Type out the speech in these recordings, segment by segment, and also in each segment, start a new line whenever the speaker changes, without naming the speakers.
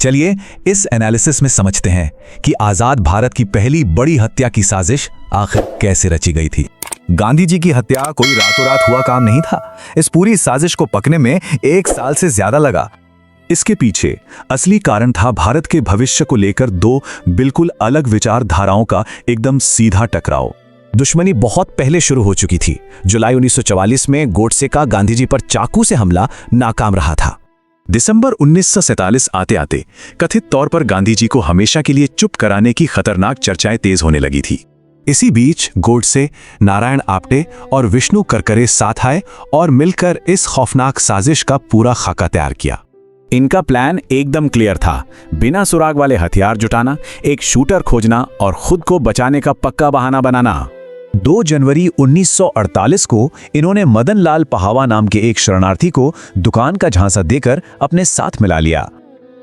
चलिए इस एनालिसिस में समझते हैं कि आजाद भारत की पहली बड़ी हत्या की साजिश आखिर कैसे रची गई थी। गांधी जी की हत्या कोई रातों रात हुआ काम नहीं था। इस पूरी साजिश को पकने में 1 साल से ज्यादा लगा। इसके पीछे असली कारण था भारत के भविष्य को लेकर दो बिल्कुल अलग विचारधाराओं का एकदम सीधा टकराव। दुश्मनी बहुत पहले शुरू हो चुकी थी। जुलाई 1944 में गोडसे का गांधी जी पर चाकू से हमला नाकाम रहा था। दिसंबर 1947 आते आते कथित तौर पर गांधी जी को हमेशा के लिए चुप कराने की खतरनाक चर्चाएं तेज होने लगी थी। इसी बीच गोडसे, नारायण आप्टे और विष्णु करकरे साथ आए और मिलकर इस खौफनाक साजिश का पूरा खाका तैयार किया। इनका प्लान एकदम क्लियर था। बिना सुराग वाले हथियार जुटाना, एक शूटर खोजना और खुद को बचाने का पक्का बहाना बनाना। 2 जनवरी 1948 को इन्होंने मदन लाल पहावा नाम के एक शरणार्थी को दुकान का झांसा देकर अपने साथ मिला लिया।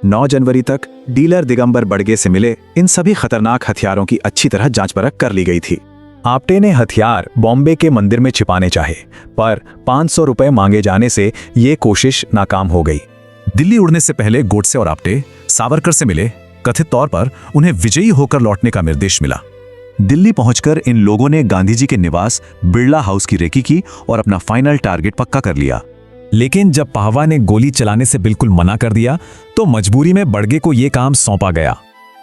9 जनवरी तक डीलर दिगंबर बड़गे से मिले इन सभी खतरनाक हथियारों की अच्छी तरह जांच परख कर ली गई थी। आप्टे ने हथियार बॉम्बे के मंदिर में छिपाने चाहे, पर 500 रुपए मांगे जाने से ये कोशिश नाकाम हो गई। दिल्ली उड़ने से पहले गोडसे और आप्टे सावरकर से मिले। कथित तौर पर उन्हें विजयी होकर लौटने का निर्देश मिला। दिल्ली पहुंचकर इन लोगों ने गांधी जी के निवास बिरला हाउस की रेकी की और अपना फाइनल टारगेट पक्का कर लिया। लेकिन जब पहावा ने गोली चलाने से बिल्कुल मना कर दिया तो मजबूरी में बड़गे को यह काम सौंपा गया।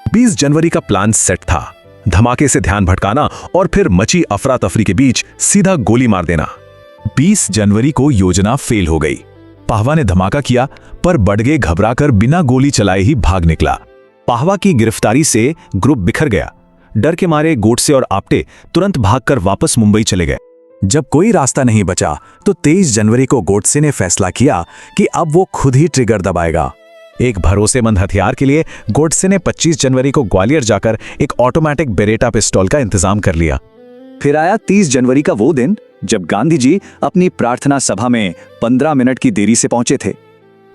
20 जनवरी का प्लान सेट था। धमाके से ध्यान भटकाना और फिर मची अफरा तफरी के बीच सीधा गोली मार देना। 20 जनवरी को योजना फेल हो गई। पहावा ने धमाका किया, पर बड़गे घबराकर बिना गोली चलाए ही भाग निकला। पहावा की गिरफ्तारी से ग्रुप बिखर गया। डर के मारे गोडसे और आप्टे तुरंत भागकर वापस मुंबई चले गए। जब कोई रास्ता नहीं बचा तो 23 जनवरी को गोडसे ने फैसला किया कि अब वो खुद ही ट्रिगर दबाएगा। एक भरोसेमंद हथियार के लिए गोडसे ने 25 जनवरी को ग्वालियर जाकर एक ऑटोमेटिक बेरेटा पिस्टल का इंतजाम कर लिया। फिर आया 30 जनवरी का वो दिन जब गांधी जी अपनी प्रार्थना सभा में 15 मिनट की देरी से पहुंचे थे।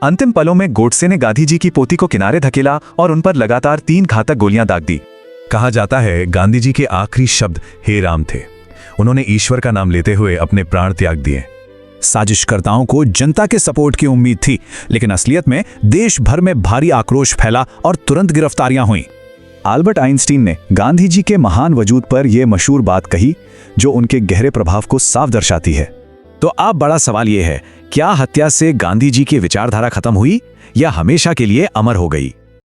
अंतिम पलों में गोडसे ने गांधी जी की पोती को किनारे धकेला और उन पर लगातार 3 घातक गोलियां दाग दी। कहा जाता है गांधी जी के आखिरी शब्द हे राम थे। उन्होंने ईश्वर का नाम लेते हुए अपने प्राण त्याग दिए। साजिशकर्ताओं को जनता के सपोर्ट की उम्मीद थी, लेकिन असलियत में देश भर में भारी आक्रोश फैला और तुरंत गिरफ्तारियां हुईं। अल्बर्ट आइंस्टीन ने गांधी जी के महान वजूद पर यह मशहूर बात कही, जो उनके गहरे प्रभाव को साफ दर्शाती है। तो अब बड़ा सवाल यह है, क्या हत्या से गांधी जी की विचारधारा खत्म हुई या हमेशा के लिए अमर हो गई?